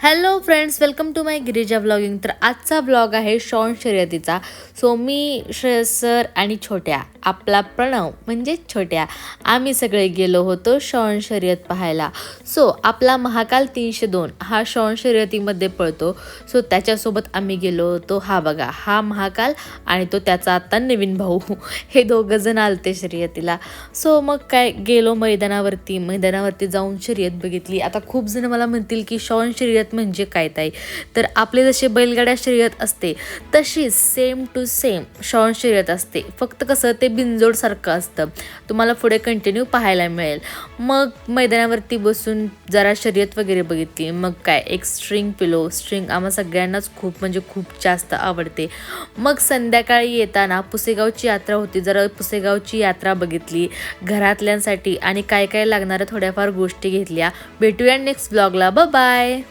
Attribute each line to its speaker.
Speaker 1: Hello friends, welcome to my Girija vlogging. तर आजचा vlog आहे शॉर्ट शर्यतीचा. सो मी श्रेयस सर आणि छोट्या आपला प्रणव म्हणजे छोट्या आम्ही सगळे गेलो होतो शॉर्ट शर्यत पाहायला. सो आपला महाकाल 302 हा शॉर्ट शर्यतीमध्ये पळतो. सो त्याच्यासोबत आम्ही गेलो होतो. हा बघा, हा महाकाल आणि तो त्याचा आता नवीन भाऊ, हे दोघं जण आलते शर्यतीला. सो मग काय गेलो मैदानावरती जाऊन शर्यत बघितली. आता खूप जण मला म्हणतील की शॉर्ट शर्यत म्हणजे काय ताई? तर आपले जसे बैलगाड्या शर्यत असते तशीच सेम टू सेम शॉर्ट शर्यत असते. फक्त कसं ते बिनजोड सारखं असतं, तुम्हाला पुढे कंटिन्यू पाहायला मिळेल. मग मैदानावरती बसून जरा शर्यत वगैरे बघितली. मग काय एक स्ट्रिंग आम्हा सगळ्यांनाच खूप म्हणजे खूप जास्त आवडते. मग संध्याकाळी येताना पुसेगावची यात्रा होती, जरा पुसेगावची यात्रा बघितली घरातल्यांसाठी आणि काय काय लागणाऱ्या थोड्याफार गोष्टी घेतल्या. भेटूया नेक्स्ट ब्लॉगला. बाय.